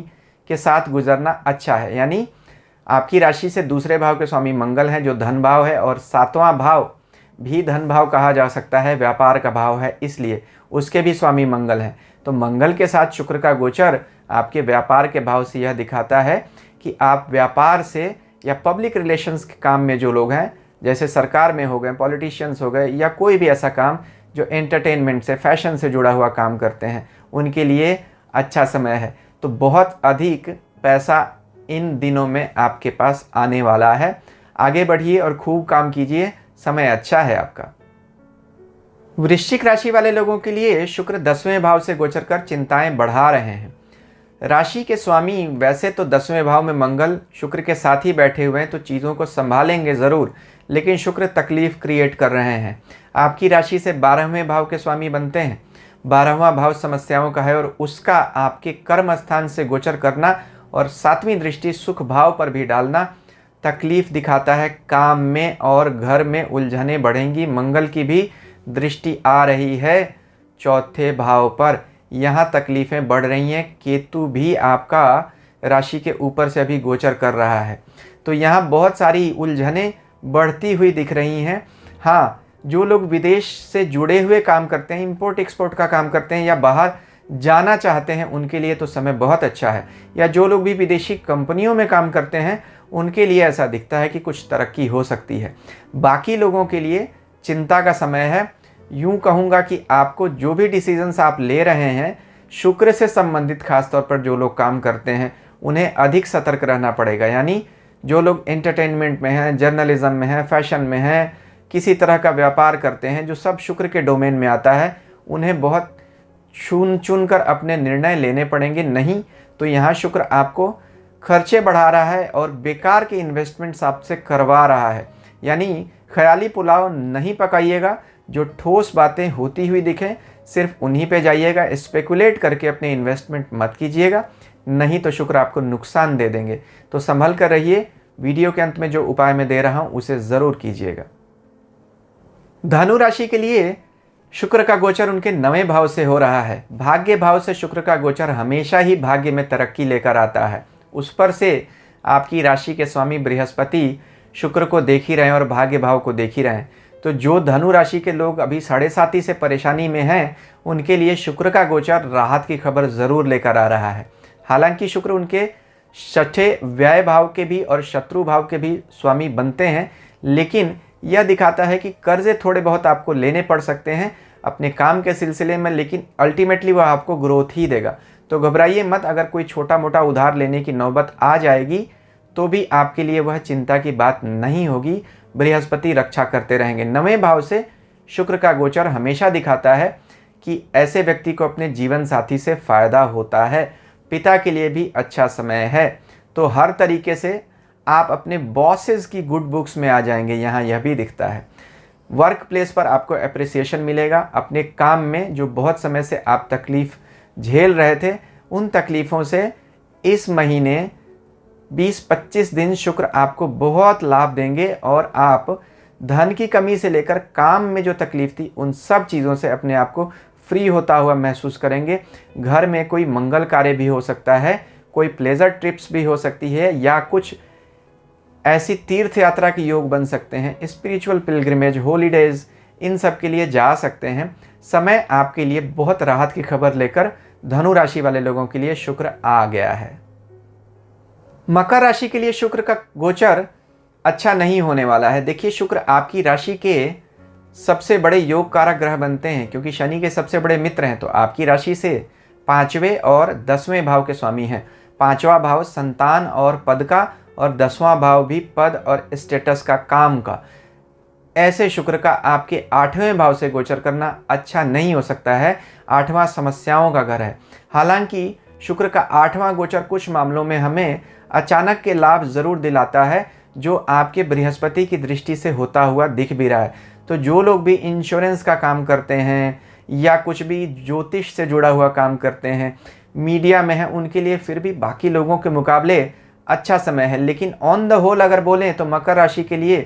A: के साथ गुजरना अच्छा है। यानी आपकी राशि से दूसरे भाव के स्वामी मंगल हैं जो धन भाव है, और 7वां भाव भी धन भाव कहा जा सकता है, व्यापार का भाव है, इसलिए उसके भी स्वामी मंगल हैं। तो मंगल के साथ शुक्र का गोचर आपके व्यापार के भाव से यह दिखाता है कि आप व्यापार से या पब्लिक रिलेशंस के काम में जो लोग हैं, जैसे सरकार में हो गए, पॉलिटिशियंस हो गए, या कोई भी ऐसा काम जो एंटरटेनमेंट से, फैशन से जुड़ा हुआ काम करते हैं, उनके लिए अच्छा समय है। तो बहुत अधिक पैसा इन दिनों में आपके पास आने वाला है। आगे बढ़िए और खूब काम कीजिए, समय अच्छा है आपका। वृश्चिक राशि वाले लोगों के लिए शुक्र 10वें भाव से गोचर कर चिंताएं बढ़ा रहे हैं। राशि के स्वामी वैसे तो 10वें भाव में मंगल शुक्र के साथ ही बैठे हुए हैं, तो चीज़ों को संभालेंगे ज़रूर, लेकिन शुक्र तकलीफ क्रिएट कर रहे हैं। आपकी राशि से 12वें भाव के स्वामी बनते हैं। 12वां भाव समस्याओं का है और उसका आपके कर्म स्थान से गोचर करना और 7वीं दृष्टि सुख भाव पर भी डालना तकलीफ दिखाता है। काम में और घर में उलझनें बढ़ेंगी। मंगल की भी दृष्टि आ रही है 4थे भाव पर, यहाँ तकलीफ़ें बढ़ रही हैं। केतु भी आपका राशि के ऊपर से अभी गोचर कर रहा है, तो यहाँ बहुत सारी उलझनें बढ़ती हुई दिख रही हैं। हाँ, जो लोग विदेश से जुड़े हुए काम करते हैं, इंपोर्ट एक्सपोर्ट का काम करते हैं या बाहर जाना चाहते हैं, उनके लिए तो समय बहुत अच्छा है। या जो लोग भी विदेशी कंपनियों में काम करते हैं उनके लिए ऐसा दिखता है कि कुछ तरक्की हो सकती है। बाकी लोगों के लिए चिंता का समय है। यूँ कहूँगा कि आपको जो भी डिसीजंस आप ले रहे हैं, शुक्र से संबंधित खास तौर पर जो लोग काम करते हैं उन्हें अधिक सतर्क रहना पड़ेगा। यानी जो लोग एंटरटेनमेंट में हैं, जर्नलिज्म में हैं, फैशन में हैं, किसी तरह का व्यापार करते हैं जो सब शुक्र के डोमेन में आता है, उन्हें बहुत चुन चुन कर अपने निर्णय लेने पड़ेंगे, नहीं तो यहाँ शुक्र आपको खर्चे बढ़ा रहा है और बेकार के इन्वेस्टमेंट्स आपसे करवा रहा है। यानी ख्याली पुलाव नहीं पकाइएगा, जो ठोस बातें होती हुई दिखें सिर्फ उन्हीं पे जाइएगा। स्पेकुलेट करके अपने इन्वेस्टमेंट मत कीजिएगा, नहीं तो शुक्र आपको नुकसान दे देंगे। तो संभल कर रहिए। वीडियो के अंत में जो उपाय मैं दे रहा हूं उसे ज़रूर कीजिएगा। धनु राशि के लिए शुक्र का गोचर उनके 9वें भाव से हो रहा है। भाग्य भाव से शुक्र का गोचर हमेशा ही भाग्य में तरक्की लेकर आता है। उस पर से आपकी राशि के स्वामी बृहस्पति शुक्र को देख ही रहे हैं और भाग्य भाव को देख ही रहे हैं। तो जो धनु राशि के लोग अभी 7.5 से परेशानी में हैं, उनके लिए शुक्र का गोचर राहत की खबर ज़रूर लेकर आ रहा है। हालांकि शुक्र उनके 6ठे व्यय भाव के भी और शत्रु भाव के भी स्वामी बनते हैं, लेकिन यह दिखाता है कि कर्जे थोड़े बहुत आपको लेने पड़ सकते हैं अपने काम के सिलसिले में, लेकिन अल्टीमेटली वह आपको ग्रोथ ही देगा। तो घबराइए मत। अगर कोई छोटा मोटा उधार लेने की नौबत आ जाएगी तो भी आपके लिए वह चिंता की बात नहीं होगी। बृहस्पति रक्षा करते रहेंगे। 9वें भाव से शुक्र का गोचर हमेशा दिखाता है कि ऐसे व्यक्ति को अपने जीवन साथी से फ़ायदा होता है। पिता के लिए भी अच्छा समय है। तो हर तरीके से आप अपने बॉसेस की गुड बुक्स में आ जाएंगे, यहाँ यह भी दिखता है। वर्क प्लेस पर आपको अप्रिसिएशन मिलेगा। अपने काम में जो बहुत समय से आप तकलीफ़ झेल रहे थे, उन तकलीफ़ों से इस महीने 20-25 दिन शुक्र आपको बहुत लाभ देंगे और आप धन की कमी से लेकर काम में जो तकलीफ़ थी, उन सब चीज़ों से अपने आप को फ्री होता हुआ महसूस करेंगे। घर में कोई मंगल कार्य भी हो सकता है, कोई प्लेजर ट्रिप्स भी हो सकती है, या कुछ ऐसी तीर्थ यात्रा के योग बन सकते हैं, स्पिरिचुअल पिलग्रिमेज, हॉलीडेज, इन सब के लिए जा सकते हैं। समय आपके लिए बहुत राहत की खबर लेकर धनु राशि वाले लोगों के लिए शुक्र आ गया है। मकर राशि के लिए शुक्र का गोचर अच्छा नहीं होने वाला है। देखिए, शुक्र आपकी राशि के सबसे बड़े योग कारक ग्रह बनते हैं, क्योंकि शनि के सबसे बड़े मित्र हैं। तो आपकी राशि से 5वें और 10वें भाव के स्वामी हैं। 5वां भाव संतान और पद का, और 10वां भाव भी पद और स्टेटस का, काम का। ऐसे शुक्र का आपके 8वें भाव से गोचर करना अच्छा नहीं हो सकता है। 8वां समस्याओं का घर है। हालांकि शुक्र का 8वां गोचर कुछ मामलों में हमें अचानक के लाभ ज़रूर दिलाता है, जो आपके बृहस्पति की दृष्टि से होता हुआ दिख भी रहा है। तो जो लोग भी इंश्योरेंस का काम करते हैं या कुछ भी ज्योतिष से जुड़ा हुआ काम करते हैं, मीडिया में हैं, उनके लिए फिर भी बाकी लोगों के मुकाबले अच्छा समय है। लेकिन ऑन द होल अगर बोलें तो मकर राशि के लिए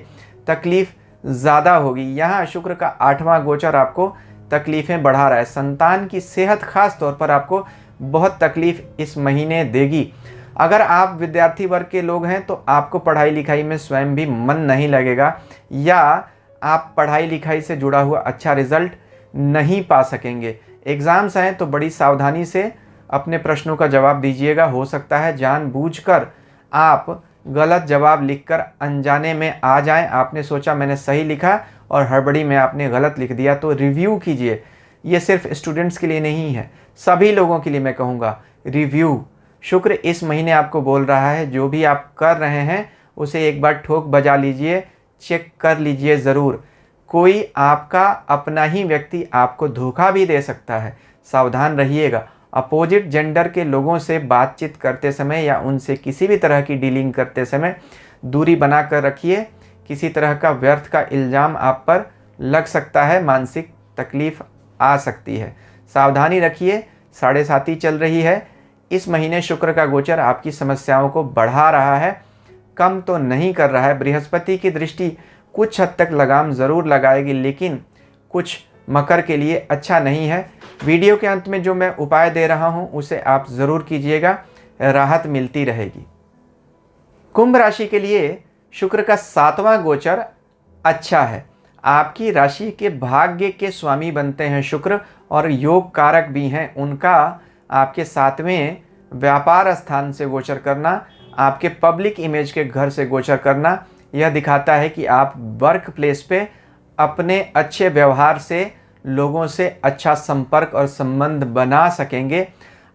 A: तकलीफ़ ज़्यादा होगी। यहाँ शुक्र का 8वां गोचर आपको तकलीफ़ें बढ़ा रहा है। संतान की सेहत खास तौर पर आपको बहुत तकलीफ़ इस महीने देगी। अगर आप विद्यार्थी वर्ग के लोग हैं तो आपको पढ़ाई लिखाई में स्वयं भी मन नहीं लगेगा, या आप पढ़ाई लिखाई से जुड़ा हुआ अच्छा रिजल्ट नहीं पा सकेंगे। एग्ज़ाम्स हैं तो बड़ी सावधानी से अपने प्रश्नों का जवाब दीजिएगा। हो सकता है जानबूझकर आप गलत जवाब लिखकर अनजाने में आ जाएं। आपने सोचा मैंने सही लिखा और हड़बड़ी में आपने गलत लिख दिया। तो रिव्यू कीजिए। ये सिर्फ स्टूडेंट्स के लिए नहीं है, सभी लोगों के लिए मैं कहूँगा, रिव्यू। शुक्र इस महीने आपको बोल रहा है जो भी आप कर रहे हैं उसे एक बार ठोक बजा लीजिए, चेक कर लीजिए ज़रूर। कोई आपका अपना ही व्यक्ति आपको धोखा भी दे सकता है, सावधान रहिएगा। अपोजिट जेंडर के लोगों से बातचीत करते समय या उनसे किसी भी तरह की डीलिंग करते समय दूरी बना कर रखिए। किसी तरह का व्यर्थ का इल्ज़ाम आप पर लग सकता है, मानसिक तकलीफ़ आ सकती है, सावधानी रखिए। 7.5 चल रही है। इस महीने शुक्र का गोचर आपकी समस्याओं को बढ़ा रहा है, कम तो नहीं कर रहा है। बृहस्पति की दृष्टि कुछ हद तक लगाम ज़रूर लगाएगी, लेकिन कुछ मकर के लिए अच्छा नहीं है। वीडियो के अंत में जो मैं उपाय दे रहा हूं उसे आप ज़रूर कीजिएगा, राहत मिलती रहेगी। कुंभ राशि के लिए शुक्र का 7वां गोचर अच्छा है। आपकी राशि के भाग्य के स्वामी बनते हैं शुक्र, और योग कारक भी हैं। उनका आपके 7वें व्यापार स्थान से गोचर करना, आपके पब्लिक इमेज के घर से गोचर करना, यह दिखाता है कि आप वर्क प्लेस पे अपने अच्छे व्यवहार से लोगों से अच्छा संपर्क और संबंध बना सकेंगे।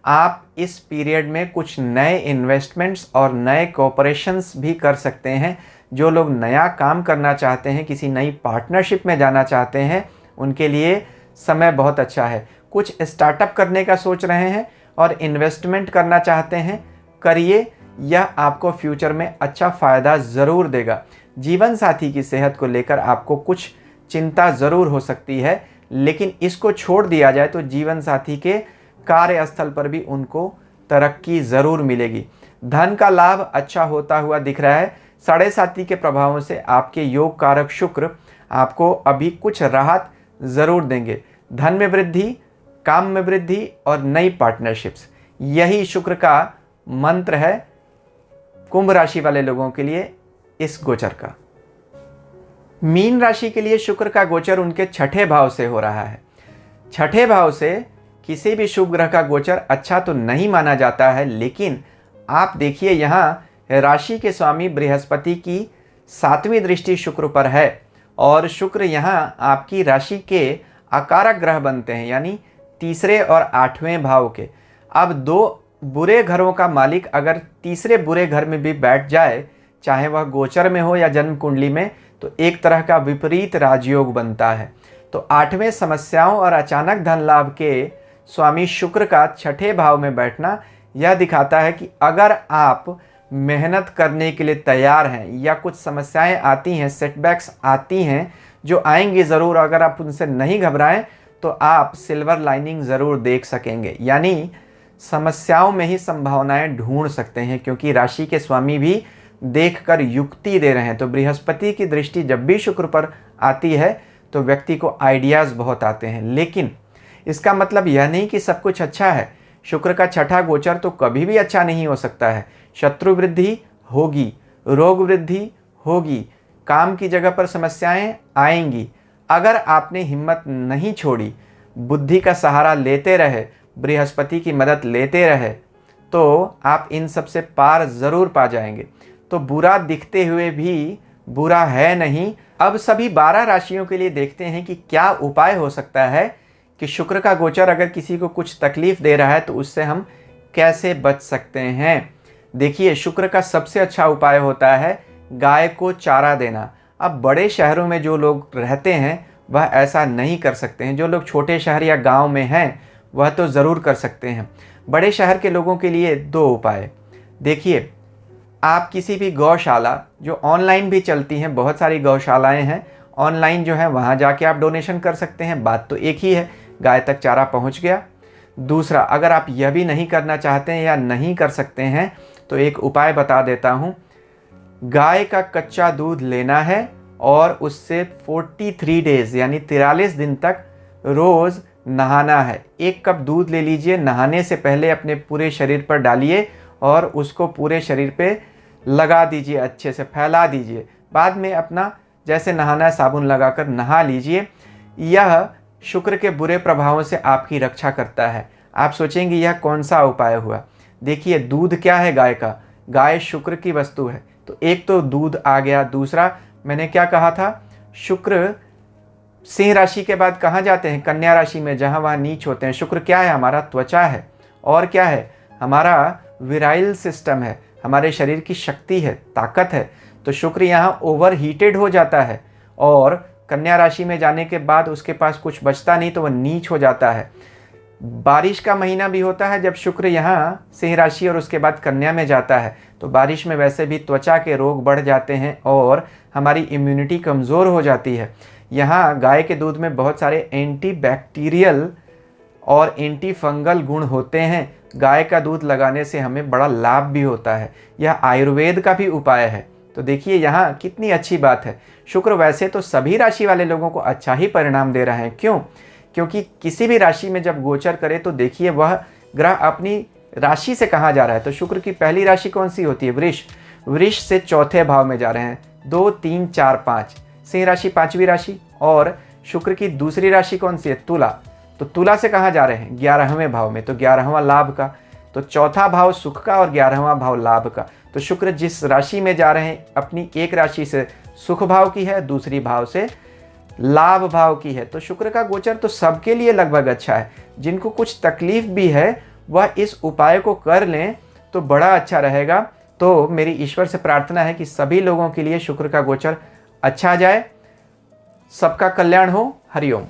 A: आप इस पीरियड में कुछ नए इन्वेस्टमेंट्स और नए कोऑपरेशंस भी कर सकते हैं, जो लोग नया काम करना चाहते हैं, किसी नई पार्टनरशिप में जाना चाहते हैं, उनके लिए समय बहुत अच्छा है। कुछ स्टार्टअप करने का सोच रहे हैं और इन्वेस्टमेंट करना चाहते हैं, करिए, यह आपको फ्यूचर में अच्छा फ़ायदा ज़रूर देगा। जीवन साथी की सेहत को लेकर आपको कुछ चिंता ज़रूर हो सकती है, लेकिन इसको छोड़ दिया जाए तो जीवन साथी के कार्यस्थल पर भी उनको तरक्की ज़रूर मिलेगी। धन का लाभ अच्छा होता हुआ दिख रहा है। साढ़े साथी के प्रभावों से आपके योग कारक शुक्र आपको अभी कुछ राहत ज़रूर देंगे। धन में वृद्धि, काम में वृद्धि और नई पार्टनरशिप्स, यही शुक्र का मंत्र है कुंभ राशि वाले लोगों के लिए इस गोचर का। मीन राशि के लिए शुक्र का गोचर उनके छठे भाव से हो रहा है। छठे भाव से किसी भी शुभ ग्रह का गोचर अच्छा तो नहीं माना जाता है, लेकिन आप देखिए यहाँ राशि के स्वामी बृहस्पति की 7वीं दृष्टि शुक्र पर है और शुक्र यहाँ आपकी राशि के अकारक ग्रह बनते हैं, यानी तीसरे और 8वें भाव के। अब दो बुरे घरों का मालिक अगर तीसरे बुरे घर में भी बैठ जाए, चाहे वह गोचर में हो या जन्म कुंडली में, तो एक तरह का विपरीत राजयोग बनता है। तो 8वें समस्याओं और अचानक धन लाभ के स्वामी शुक्र का छठे भाव में बैठना यह दिखाता है कि अगर आप मेहनत करने के लिए तैयार हैं या कुछ समस्याएं आती हैं, सेटबैक्स आती हैं जो आएंगी ज़रूर, अगर आप उनसे नहीं घबराएं तो आप सिल्वर लाइनिंग ज़रूर देख सकेंगे। यानी समस्याओं में ही संभावनाएं ढूंढ सकते हैं, क्योंकि राशि के स्वामी भी देखकर युक्ति दे रहे हैं। तो बृहस्पति की दृष्टि जब भी शुक्र पर आती है तो व्यक्ति को आइडियाज़ बहुत आते हैं, लेकिन इसका मतलब यह नहीं कि सब कुछ अच्छा है। शुक्र का छठा गोचर तो कभी भी अच्छा नहीं हो सकता है। शत्रु वृद्धि होगी, रोग वृद्धि होगी, काम की जगह पर समस्याएं आएंगी। अगर आपने हिम्मत नहीं छोड़ी, बुद्धि का सहारा लेते रहे, बृहस्पति की मदद लेते रहे, तो आप इन सब से पार ज़रूर पा जाएंगे। तो बुरा दिखते हुए भी बुरा है नहीं। अब सभी 12 राशियों के लिए देखते हैं कि क्या उपाय हो सकता है कि शुक्र का गोचर अगर किसी को कुछ तकलीफ दे रहा है तो उससे हम कैसे बच सकते हैं। देखिए, शुक्र का सबसे अच्छा उपाय होता है गाय को चारा देना। अब बड़े शहरों में जो लोग रहते हैं वह ऐसा नहीं कर सकते हैं। जो लोग छोटे शहर या गांव में हैं वह तो ज़रूर कर सकते हैं। बड़े शहर के लोगों के लिए 2 उपाय। देखिए, आप किसी भी गौशाला, जो ऑनलाइन भी चलती हैं, बहुत सारी गौशालाएं हैं ऑनलाइन जो है, वहाँ जाके आप डोनेशन कर सकते हैं। बात तो एक ही है, गाय तक चारा पहुँच गया। दूसरा, अगर आप यह भी नहीं करना चाहते हैं या नहीं कर सकते हैं तो एक उपाय बता देता हूँ। गाय का कच्चा दूध लेना है और उससे 43 डेज़ यानी 43 दिन तक रोज़ नहाना है। 1 कप दूध ले लीजिए, नहाने से पहले अपने पूरे शरीर पर डालिए और उसको पूरे शरीर पे लगा दीजिए, अच्छे से फैला दीजिए। बाद में अपना जैसे नहाना है साबुन लगाकर नहा लीजिए। यह शुक्र के बुरे प्रभावों से आपकी रक्षा करता है। आप सोचेंगे यह कौन सा उपाय हुआ। देखिए, दूध क्या है गाय का? गाय शुक्र की वस्तु है। तो एक तो दूध आ गया। दूसरा, मैंने क्या कहा था, शुक्र सिंह राशि के बाद कहाँ जाते हैं? कन्या राशि में, जहाँ वहाँ नीच होते हैं। शुक्र क्या है? हमारा त्वचा है। और क्या है? हमारा विराइल सिस्टम है, हमारे शरीर की शक्ति है, ताकत है। तो शुक्र यहाँ ओवर हीटेड हो जाता है और कन्या राशि में जाने के बाद उसके पास कुछ बचता नहीं, तो वह नीच हो जाता है। बारिश का महीना भी होता है जब शुक्र यहाँ सिंह राशि और उसके बाद कन्या में जाता है। तो बारिश में वैसे भी त्वचा के रोग बढ़ जाते हैं और हमारी इम्यूनिटी कमज़ोर हो जाती है। यहाँ गाय के दूध में बहुत सारे एंटीबैक्टीरियल और एंटी फंगल गुण होते हैं। गाय का दूध लगाने से हमें बड़ा लाभ भी होता है। यह आयुर्वेद का भी उपाय है। तो देखिए यहाँ कितनी अच्छी बात है। शुक्र वैसे तो सभी राशि वाले लोगों को अच्छा ही परिणाम दे रहे हैं। क्यों? क्योंकि किसी भी राशि में जब गोचर करे तो देखिए वह ग्रह अपनी राशि से कहाँ जा रहा है। तो शुक्र की पहली राशि कौन सी होती है? वृष। वृष से चौथे भाव में जा रहे हैं। 2, 3, 4, 5। सिंह राशि 5वीं राशि। और शुक्र की दूसरी राशि कौन सी है? तुला। तो तुला से कहाँ जा रहे हैं? 11वें भाव में। तो 11वां लाभ का। तो चौथा भाव सुख का और 11वां भाव लाभ का। तो शुक्र जिस राशि में जा रहे हैं, अपनी एक राशि से सुख भाव की है, दूसरी भाव से लाभ भाव की है। तो शुक्र का गोचर तो सबके लिए लगभग अच्छा है। जिनको कुछ तकलीफ भी है वह इस उपाय को कर लें तो बड़ा अच्छा रहेगा। तो मेरी ईश्वर से प्रार्थना है कि सभी लोगों के लिए शुक्र का गोचर अच्छा जाए। सबका कल्याण हो। हरिओम।